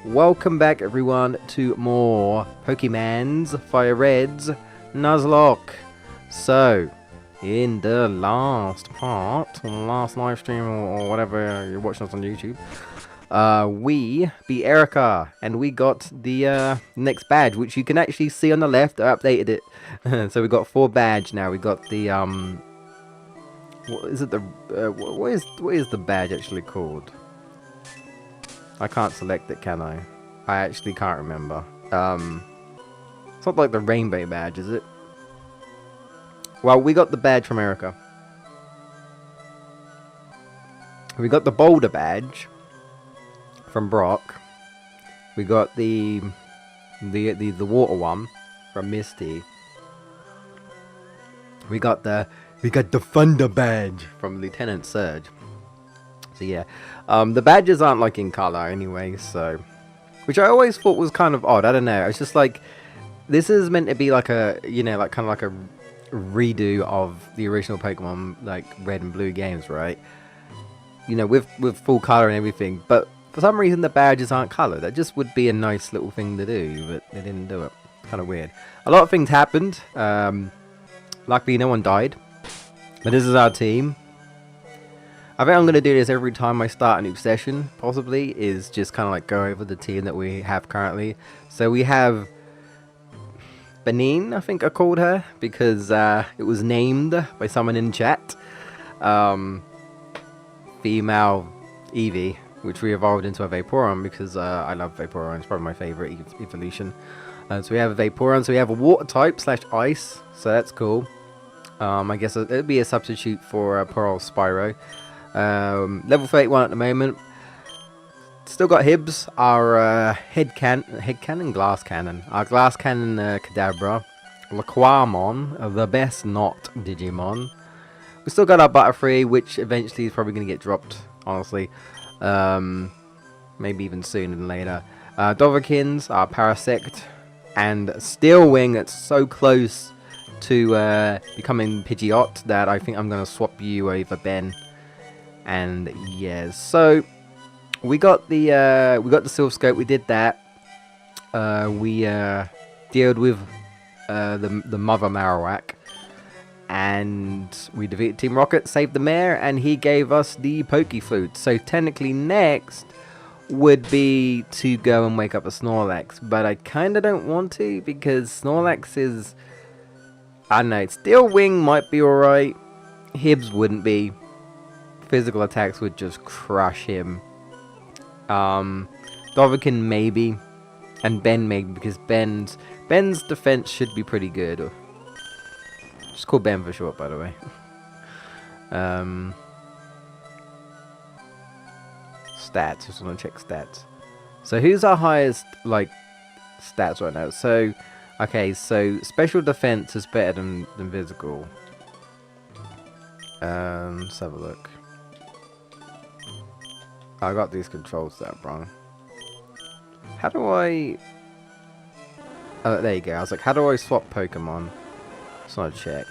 Welcome back everyone to more Pokemans Fire Red's Nuzlocke. So, in the last part, last live stream or whatever you're watching us on YouTube, we beat Erica and we got the next badge, which you can actually see on the left. I updated it. So we got 4 badge now. We got the what is it, the what is the badge actually called? I can't select it, can I? I actually can't remember. It's not like the rainbow badge, is it? Well, we got the badge from Erica. We got the boulder badge from Brock. We got the water one from Misty. We got the thunder badge from Lieutenant Surge. So yeah, the badges aren't like in color anyway, so, which I always thought was kind of odd. I don't know. It's just like, this is meant to be like a, you know, like kind of like a redo of the original Pokemon, like Red and Blue games, right? You know, with full color and everything. But for some reason, the badges aren't colored. That just would be a nice little thing to do, but they didn't do it. Kind of weird. A lot of things happened. Luckily, no one died. But this is our team. I think I'm going to do this every time I start a new session, possibly, is just kind of like go over the team that we have currently. So we have Benin, I think I called her, because it was named by someone in chat. Female Eevee, which we evolved into a Vaporeon because I love Vaporeon. It's probably my favorite evolution. So we have a Vaporeon, so we have a water type / ice, so that's cool. I guess it'd be a substitute for poor old Spyro. Level 31 at the moment. Still got Hibs, our head cannon, glass cannon. Our glass cannon Kadabra. Laquamon, the best not Digimon. We still got our Butterfree, which eventually is probably going to get dropped, honestly. Maybe even sooner than later. Dovahkiins, our Parasect. And Steel Wing, that's so close to becoming Pidgeot that I think I'm going to swap you over Ben. And yeah, so we got the Silph Scope. We did that. We dealt with the Mother Marowak, and we defeated Team Rocket, saved the mayor, and he gave us the Poke Food. So technically, next would be to go and wake up a Snorlax, but I kind of don't want to because Snorlax is, I don't know. Steel Wing might be alright. Hibs wouldn't be. Physical attacks would just crush him. Dovahkiin maybe, and Ben maybe, because Ben's defense should be pretty good. Just call Ben for short, by the way. Stats. Just want to check stats. So who's our highest like stats right now? So okay, so special defense is better than physical. Let's have a look. I got these controls set up wrong. How do I... Oh, there you go. I was like, how do I swap Pokemon? Just want to check.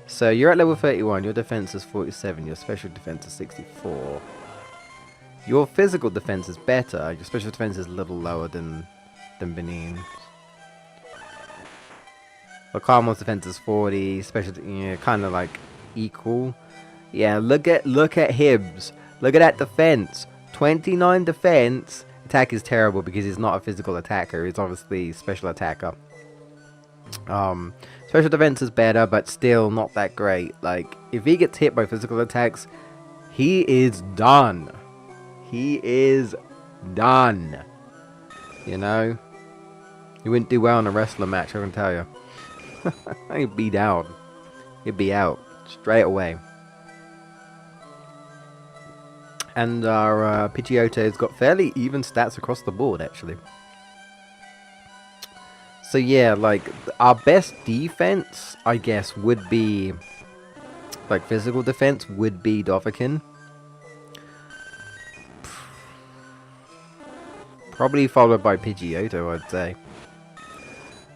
So, you're at level 31. Your defense is 47. Your special defense is 64. Your physical defense is better. Your special defense is a little lower than Benin's. Laquamon's defense is 40. Special, yeah, kind of like equal. Yeah, look at Hibs. Look at that defense. 29 defense. Attack is terrible because he's not a physical attacker. He's obviously a special attacker. Special defense is better, but still not that great. Like, if he gets hit by physical attacks, he is done. He is done. You know? He wouldn't do well in a wrestler match, I can tell you. He'd be down. He'd be out. Straight away. And our Pidgeotto's got fairly even stats across the board, actually. So yeah, like, our best defense, I guess, would be, like, physical defense would be Dovahkiin. Probably followed by Pidgeotto, I'd say.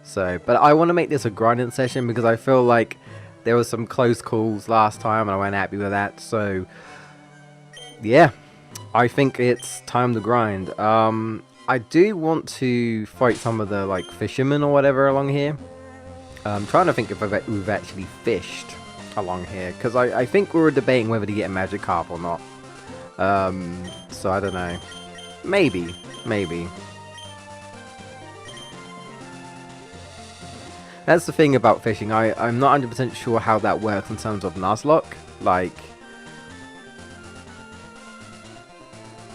So, but I want to make this a grinding session because I feel like there was some close calls last time and I wasn't happy with that, so... yeah, I think it's time to grind. I do want to fight some of the like fishermen or whatever along here. I'm trying to think if we've actually fished along here, because I think we were debating whether to get a magic carp or not. So I don't know. Maybe. That's the thing about fishing. I'm not 100% sure how that works in terms of Nuzlocke. Like,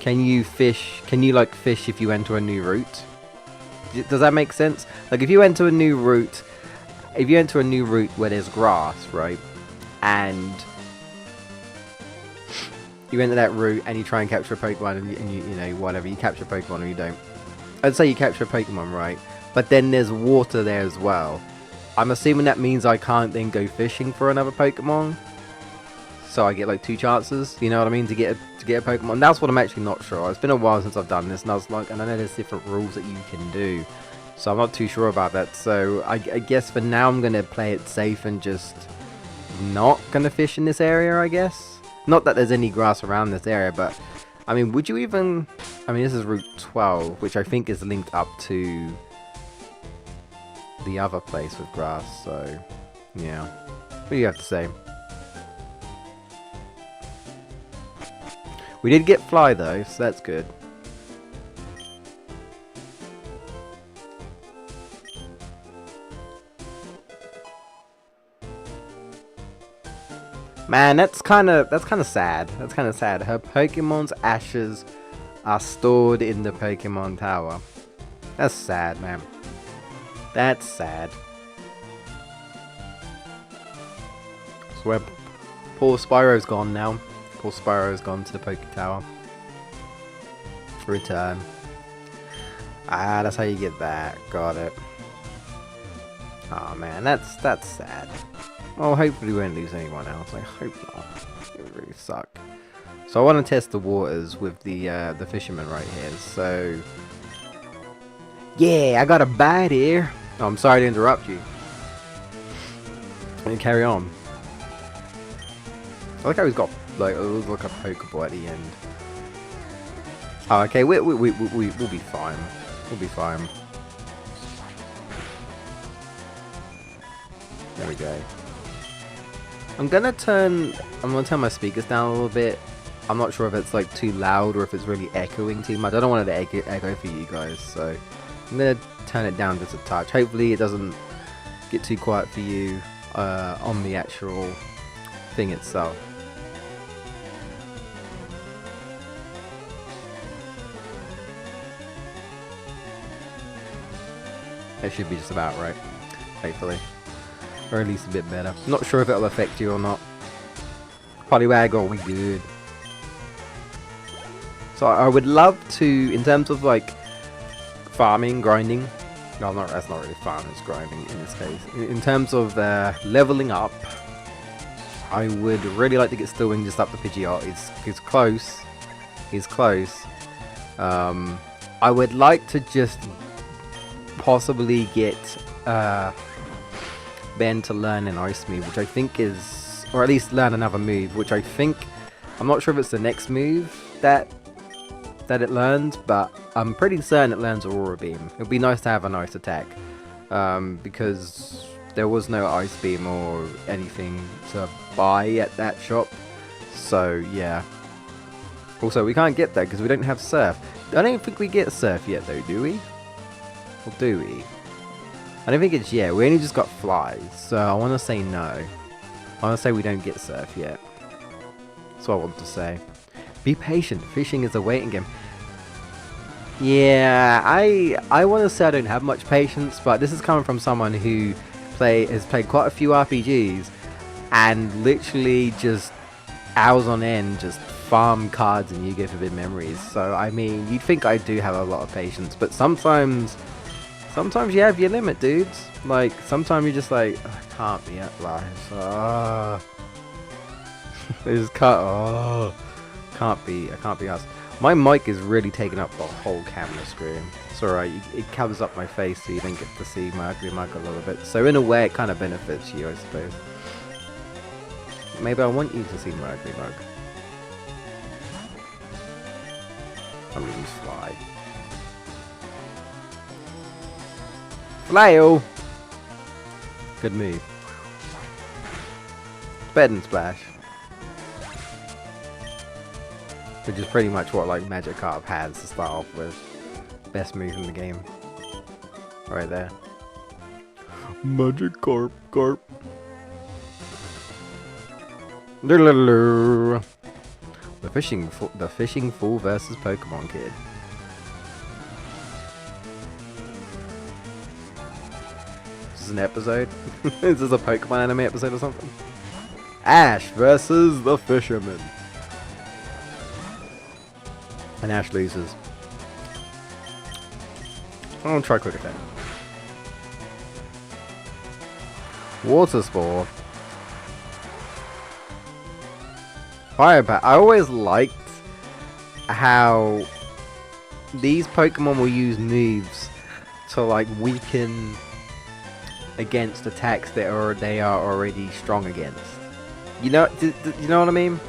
can you fish if you enter a new route? Does that make sense? Like, if you enter a new route where there's grass, right? And you enter that route and you try and capture a Pokemon and you know, whatever, you capture a Pokemon or you don't. I'd say you capture a Pokemon, right? But then there's water there as well. I'm assuming that means I can't then go fishing for another Pokemon. So I get like 2 chances, you know what I mean, to get a Pokemon. That's what I'm actually not sure. It's been a while since I've done this Nuzlocke, and I know there's different rules that you can do. So I'm not too sure about that. So I guess for now I'm going to play it safe and just not going to fish in this area, I guess. Not that there's any grass around this area, but I mean, would you even... I mean, this is Route 12, which I think is linked up to the other place with grass, so yeah. What do you have to say? We did get fly though, so that's good. Man, that's kind of sad. That's kind of sad. Her Pokemon's ashes are stored in the Pokemon Tower. That's sad, man. That's sad. So where poor Spyro's gone now. Poor Spyro's gone to the Poke Tower. Return. Ah, that's how you get that. Got it. Oh man, that's sad. Well, hopefully we won't lose anyone else. I hope not. It would really suck. So I want to test the waters with the fisherman right here. So yeah, I got a bite here. Oh, I'm sorry to interrupt you. And carry on. I like how he's got like a Pokeball at the end. Oh, okay, we'll be fine. We'll be fine. There we go. I'm gonna turn my speakers down a little bit. I'm not sure if it's like too loud or if it's really echoing too much. I don't want it to echo for you guys, so I'm gonna turn it down just a touch. Hopefully it doesn't get too quiet for you on the actual thing itself. That should be just about right, hopefully. Or at least a bit better. Not sure if it'll affect you or not. Poliwag, are we good? So I would love to, in terms of like farming, grinding. No, that's not really farming, it's grinding in this case. In terms of leveling up, I would really like to get Stillwing just up to Pidgeot. He's close. He's close. I would like to just possibly get Ben to learn an ice move, which I think is, or at least learn another move, which I think, I'm not sure if it's the next move that it learns, but I'm pretty certain it learns Aurora Beam. It would be nice to have a nice attack, because there was no Ice Beam or anything to buy at that shop, so yeah. Also, we can't get that because we don't have Surf. I don't think we get Surf yet though, do we? Or do we? I don't think it's yeah. We only just got Flies, so I want to say no. I want to say we don't get Surf yet. That's what I want to say. Be patient. Fishing is a waiting game. Yeah, I want to say I don't have much patience, but this is coming from someone who has played quite a few RPGs and literally just hours on end just farm cards and Yu-Gi-Oh! Forbidden Memories. So I mean, you'd think I do have a lot of patience, but sometimes you have your limit, dudes. Like, sometimes you're just like, oh, I can't be at life. They just can't, I can't be asked. My mic is really taking up the whole camera screen. It's alright, it covers up my face so you don't get to see my ugly mug a little bit. So in a way, it kind of benefits you, I suppose. Maybe I want you to see my ugly mug. I'm gonna use Fly. Flail! Good move. Better than Splash. Which is pretty much what like Magikarp has to start off with. Best move in the game. Right there. Magikarp, Carp. The fishing fool versus Pokemon Kid. Is this an episode? Is this a Pokemon anime episode or something? Ash versus the Fisherman. And Ash loses. I'm gonna try Quick Attack. Water Spore. Fire Bat. I always liked how these Pokemon will use moves to like weaken against attacks that they are already strong against. You know, you know what I mean?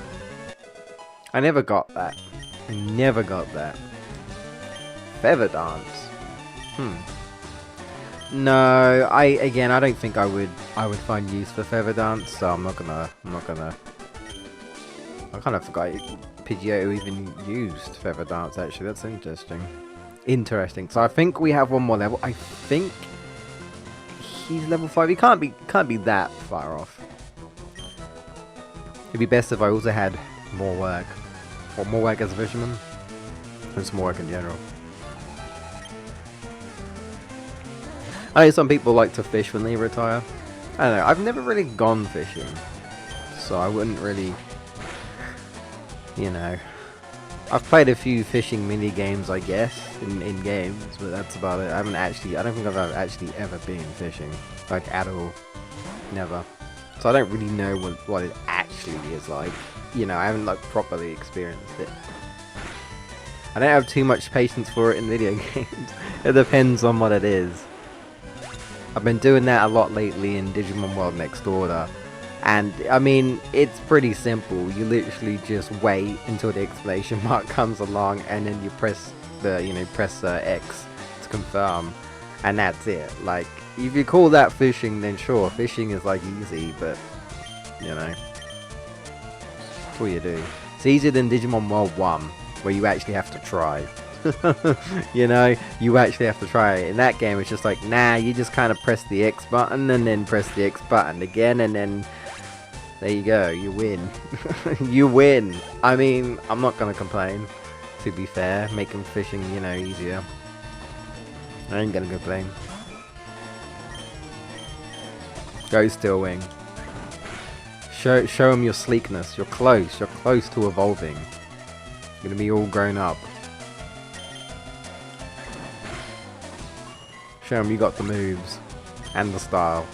I never got that. I never got that. Feather Dance. No, I don't think I would find use for Feather Dance, so I'm not gonna. I kind of forgot Pidgeotto even used Feather Dance. Actually, that's interesting. So I think we have one more level. I think he's level 5. He can't be that far off. It'd be best if I also had more work. Or more work as a fisherman. Just more work in general. I know some people like to fish when they retire. I don't know, I've never really gone fishing. So I wouldn't really, you know. I've played a few fishing mini games, I guess, in games, but that's about it. I don't think I've actually ever been fishing. Like, at all. Never. So I don't really know what it actually is like. You know, I haven't like properly experienced it. I don't have too much patience for it in video games. It depends on what it is. I've been doing that a lot lately in Digimon World Next Order. And, I mean, it's pretty simple. You literally just wait until the exclamation mark comes along and then you press X to confirm. And that's it. Like, if you call that fishing, then sure, fishing is like easy, but, you know. That's all you do. It's easier than Digimon World 1, where you actually have to try. You know, you actually have to try it. In that game, it's just like, nah, you just kind of press the X button and then press the X button again, and then there you go, you win. You win. I mean, I'm not gonna complain, to be fair, making fishing, you know, easier. I ain't gonna complain. Go Steel Wing. Show them your sleekness. You're close to evolving. You're gonna be all grown up. Show them you got the moves and the style.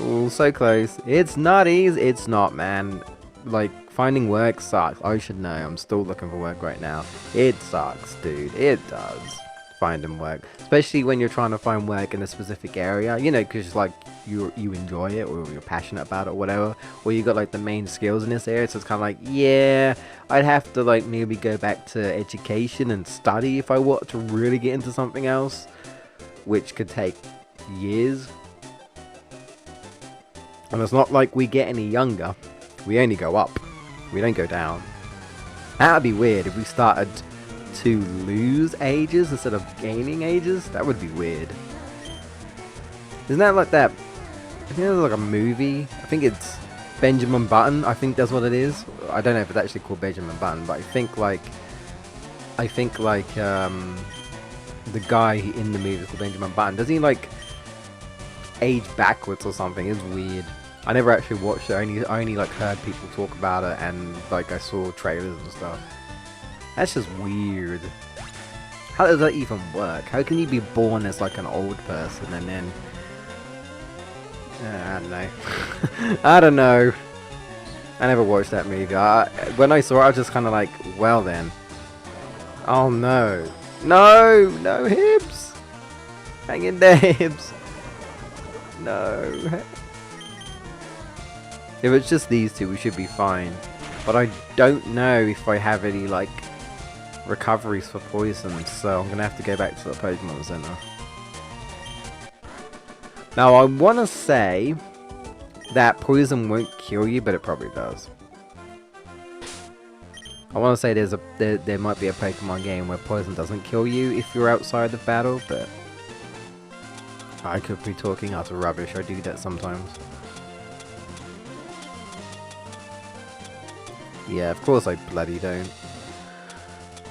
Ooh, so close. It's not easy. It's not, man. Like, finding work sucks. I should know. I'm still looking for work right now. It sucks, dude. It does. Finding work. Especially when you're trying to find work in a specific area. You know, because, like, you enjoy it or you're passionate about it or whatever. Or you got, like, the main skills in this area. So it's kind of like, yeah, I'd have to, like, maybe go back to education and study if I want to really get into something else. Which could take years. And it's not like we get any younger. We only go up. We don't go down. That would be weird if we started to lose ages instead of gaining ages. That would be weird. Isn't that like that? I think there's like a movie. I think it's Benjamin Button. I think that's what it is. I don't know if it's actually called Benjamin Button, but I think like the guy in the movie is called Benjamin Button. Doesn't he like age backwards or something? It's weird. I never actually watched it. I only like heard people talk about it, and like I saw trailers and stuff. That's just weird. How does that even work? How can you be born as like an old person and then I don't know. I don't know. I never watched that movie. When I saw it, I was just kind of like, well then. Oh no. No hips. Hang in there, hips. No. If it's just these two, we should be fine. But I don't know if I have any, like, recoveries for poison, so I'm gonna have to go back to the Pokemon Center. Now I want to say that poison won't kill you, but it probably does. I want to say there might be a Pokemon game where poison doesn't kill you if you're outside of battle, but I could be talking utter rubbish. I do that sometimes. Yeah, of course I bloody don't.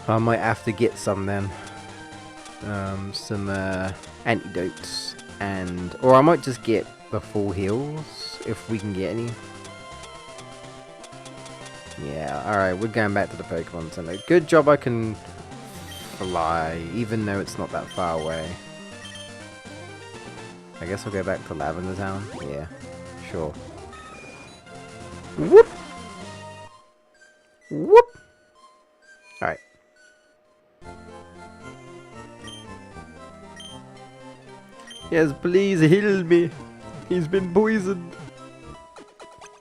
I might have to get some then. Some antidotes, or I might just get the full heals if we can get any. Yeah, alright, we're going back to the Pokemon Center. Good job I can fly, even though it's not that far away. I guess I'll go back to Lavender Town. Yeah, sure. Whoop! Whoop! Alright. Yes, please heal me. He's been poisoned.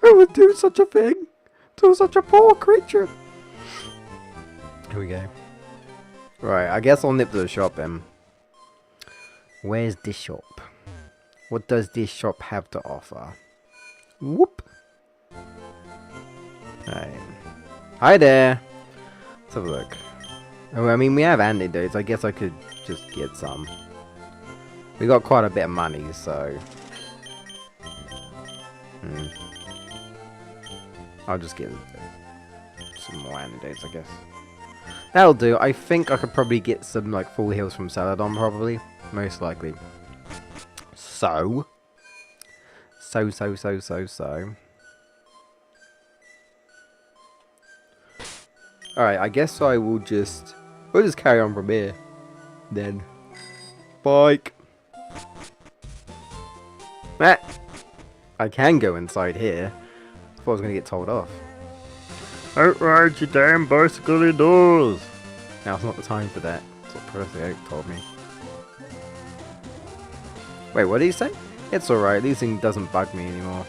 Who would do such a thing to such a poor creature? Here we go. Right, I guess I'll nip to the shop then. Where's this shop? What does this shop have to offer? Whoop! Alright. Hi there! Let's have a look. Oh, I mean, we have antidotes. I guess I could just get some. We got quite a bit of money, so... I'll just get some more antidotes, I guess. That'll do. I think I could probably get some, like, full heals from Celadon, probably. Most likely. So. Alright, I guess I will just... We'll just carry on from here. Then. Bike. Ah! I can go inside here. I thought I was going to get told off. Don't ride your damn bicycle indoors! Now's not the time for that. That's what Professor Oak told me. Wait, what did he say? It's alright, this thing doesn't bug me anymore.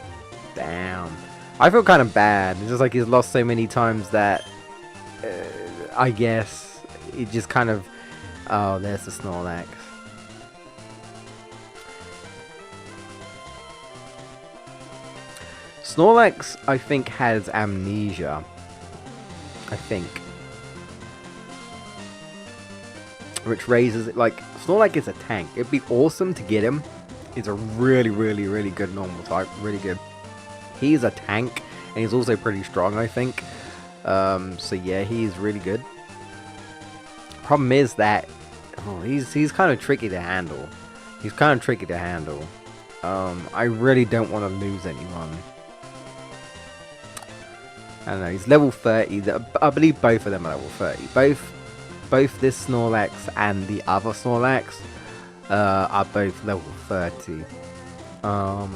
Damn. I feel kind of bad. It's just like he's lost so many times that... I guess... It just kind of... Oh, there's the Snorlax. Snorlax, I think, has amnesia. I think. Which raises it, like, Snorlax is a tank. It'd be awesome to get him. He's a really, really, really good normal type. Really good. He's a tank, and he's also pretty strong, I think. So yeah, he's really good. Problem is that he's kind of tricky to handle. He's kind of tricky to handle. I really don't want to lose anyone. I don't know, he's level 30. I believe both of them are level 30. Both this Snorlax and the other Snorlax are both level 30. So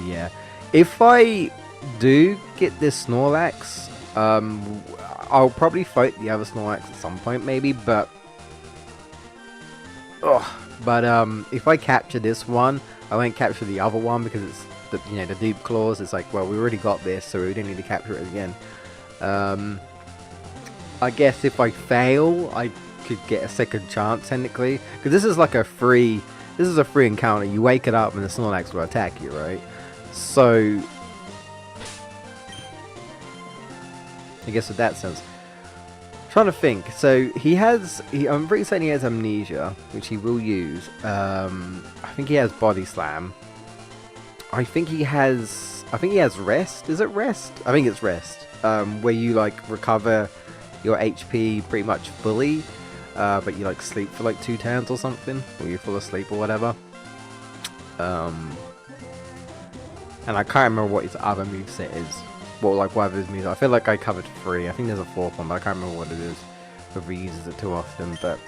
yeah. If I do get this Snorlax, I'll probably fight the other Snorlax at some point maybe, but... if I capture this one, I won't capture the other one because it's the deep claws. It's like, well, we already got this, so we don't need to capture it again. I guess if I fail, I could get a second chance technically, because this is like a free encounter. You wake it up and the Snorlax will attack you, right? So I guess in that sense, I'm trying to think. So I'm pretty certain he has amnesia, which he will use. I think he has body slam. I think he has rest. Is it rest? I think it's rest. Where you like recover your HP pretty much fully, but you like sleep for like 2 turns or something, or you fall asleep or whatever. And I can't remember what his other moveset is. Whatever his moves. I feel like I covered 3. I think there's a 4th one, but I can't remember what it is. Whether he uses it too often, but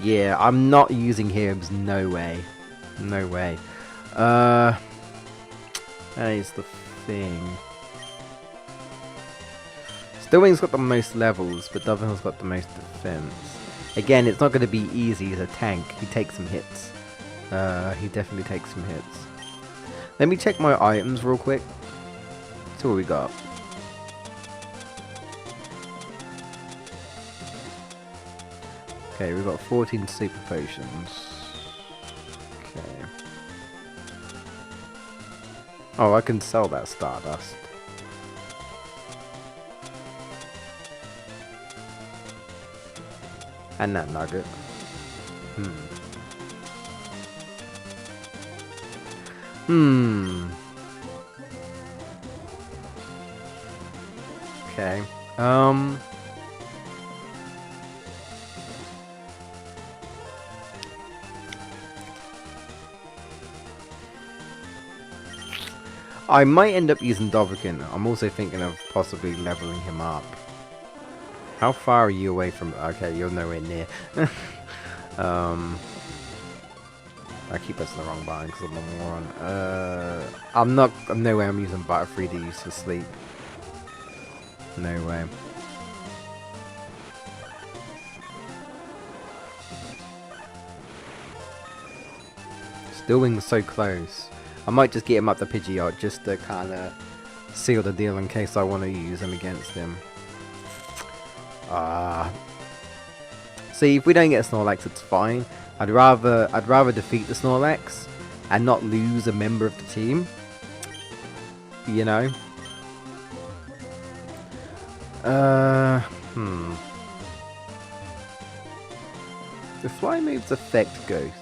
yeah, I'm not using him. No way. No way. That is the thing. Stillwing's got the most levels, but Dovenhill's got the most defense. Again, it's not going to be easy as a tank. He takes some hits. He definitely takes some hits. Let me check my items real quick. See what we got. Okay, we've got 14 super potions. Okay. Oh, I can sell that Stardust. And that nugget. Okay. I might end up using Dovahkiin. I'm also thinking of possibly leveling him up. How far are you away from... Okay, you're nowhere near. I keep pressing the wrong button because I'm a moron. I'm no way I'm using Butterfree to use for sleep. No way. Still being so close. I might just get him up the Pidgeot just to kind of seal the deal in case I want to use him against him. See, if we don't get a Snorlax, it's fine. I'd rather defeat the Snorlax and not lose a member of the team. You know. The fly moves affect ghosts.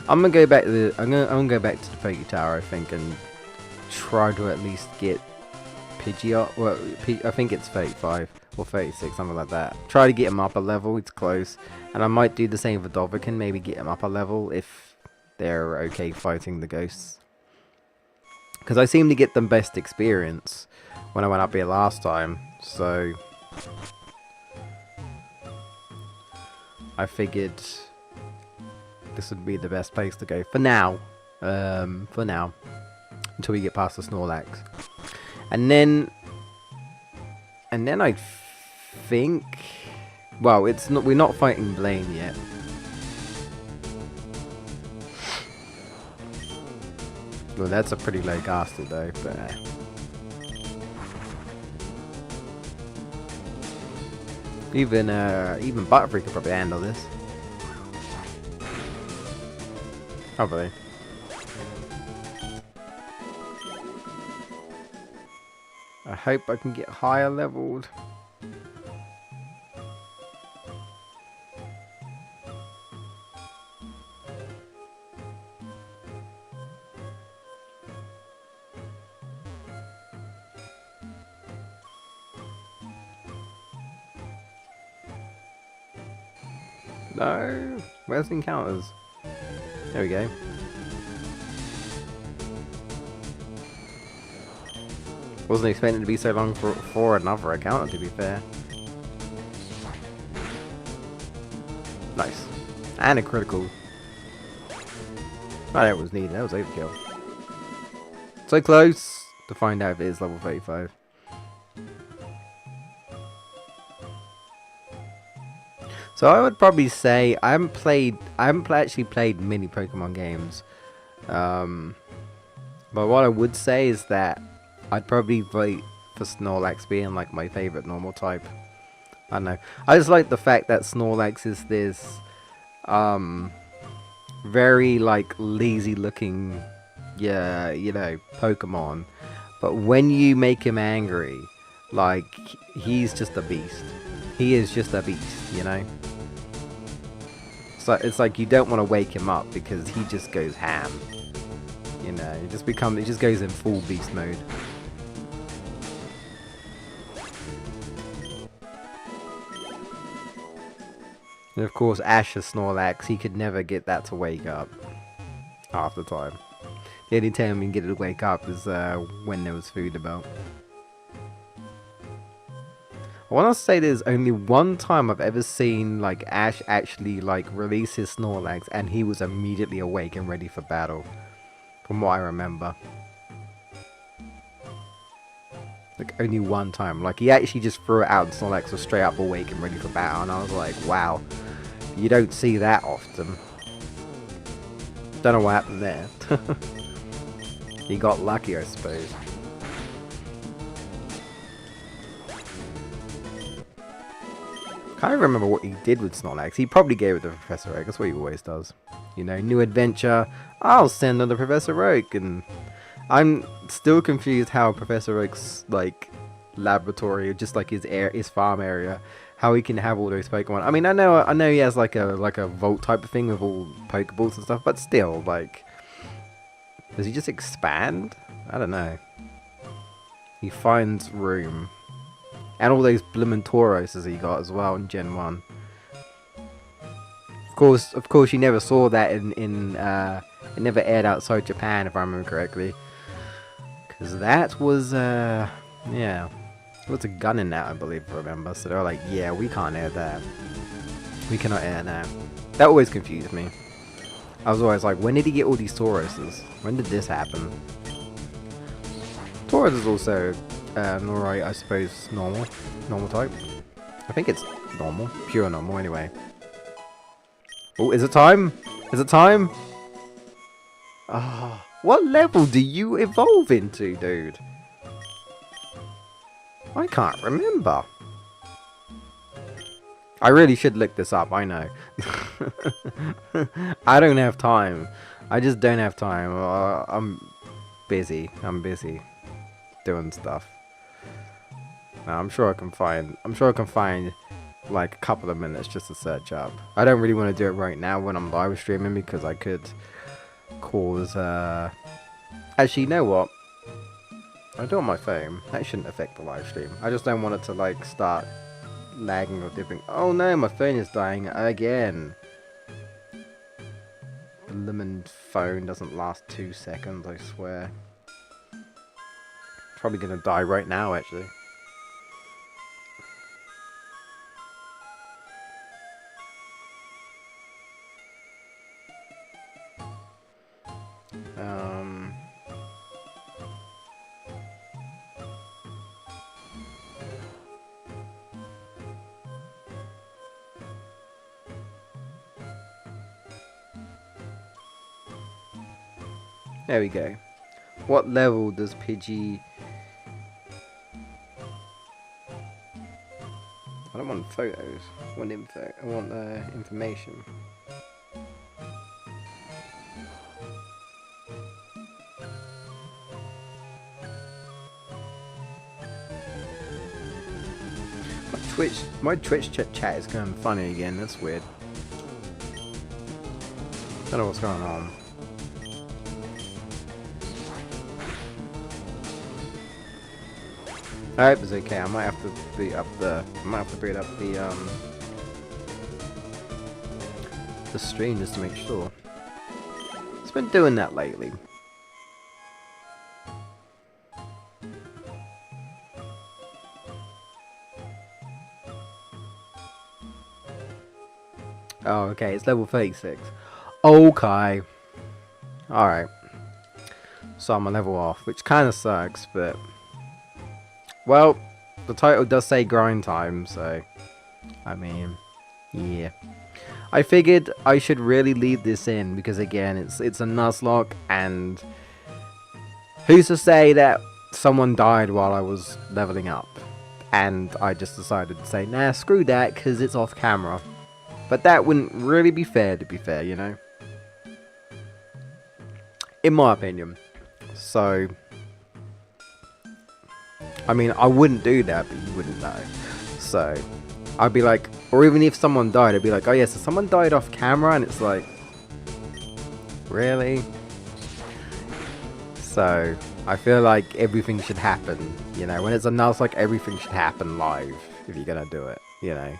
I'm gonna go back to the I'm gonna go back to the Poke Tower, I think, and try to at least get Pidgeot. Well, I think it's 35 or 36, something like that. Try to get him up a level. It's close, and I might do the same for Dovahkiin. Maybe get him up a level if they're okay fighting the ghosts. Because I seem to get the best experience when I went up here last time, so I figured this would be the best place to go for now. Until we get past the Snorlax, and then I think, well, we're not fighting Blaine yet. Well, that's a pretty low caster though, but even Butterfree could probably handle this. Probably. I hope I can get higher leveled. No, where's the encounters? There we go. Wasn't expecting it to be so long for another encounter, to be fair. Nice. And a critical. Oh, that was needed. That was overkill. So close to find out if it is level 35. So I would probably say I haven't actually played many Pokemon games. But what I would say is that I'd probably vote for Snorlax being like my favorite normal type. I don't know. I just like the fact that Snorlax is this very like lazy looking, yeah, you know, Pokemon. But when you make him angry, like, he's just a beast. He is just a beast, you know? So it's like you don't want to wake him up because he just goes ham. You know, it just goes in full beast mode. And of course, Ash's Snorlax, he could never get that to wake up. Half the time. The only time we can get it to wake up is when there was food about. I want to say there's only one time I've ever seen like Ash actually like release his Snorlax and he was immediately awake and ready for battle. From what I remember. Like only one time. Like he actually just threw it out and Snorlax was straight up awake and ready for battle. And I was like, wow. You don't see that often. Don't know what happened there. He got lucky, I suppose. can't remember what he did with Snorlax. He probably gave it to Professor Oak. That's what he always does. You know, new adventure. I'll send on to Professor Oak. And I'm still confused how Professor Oak's like laboratory, just like his farm area, how he can have all those Pokemon. I mean, I know he has like a vault type of thing with all Pokeballs and stuff, but still, like, does he just expand? I don't know. He finds room. And all those bloomin' Tauroses he got as well in Gen 1. Of course, you never saw that it never aired outside Japan, if I remember correctly. Because that was, yeah. There was a gun in that, I believe, if I remember. So they were like, yeah, we can't air that. We cannot air that. That always confused me. I was always like, when did he get all these Tauroses? When did this happen? Taurus is also, alright, I suppose, normal type. I think it's normal, pure normal anyway. Oh, is it time? Is it time? Ah, what level do you evolve into, dude? I can't remember. I really should look this up, I know. I don't have time. I just don't have time. I'm busy. I'm busy doing stuff. Now, I'm sure I can find like a couple of minutes just to search up. I don't really want to do it right now when I'm live streaming because I could cause actually, you know what? I do it on my phone. That shouldn't affect the live stream. I just don't want it to like start lagging or dipping. Oh no, my phone is dying again. The lemon phone doesn't last 2 seconds, I swear. Probably gonna die right now, actually. There we go. What level does Pidgey... I don't want photos. I want info. I want information. My Twitch chat is going funny again. That's weird. Don't know what's going on. I hope it's okay. I might have to boot up the stream just to make sure. It's been doing that lately. Oh, okay. It's level 36. Okay. Alright. So I'm a level off, which kind of sucks, but... Well, the title does say grind time, so... I mean... Yeah. I figured I should really leave this in, because again, it's a Nuzlocke, and... Who's to say that someone died while I was leveling up? And I just decided to say, nah, screw that, because it's off camera. But that wouldn't really be fair, to be fair, you know? In my opinion. So... I mean, I wouldn't do that, but you wouldn't know. So, I'd be like, or even if someone died, I'd be like, oh yeah, so someone died off camera, and it's like, really? So, I feel like everything should happen, you know, when it's a Nuzlocke, everything should happen live, if you're gonna do it, you know.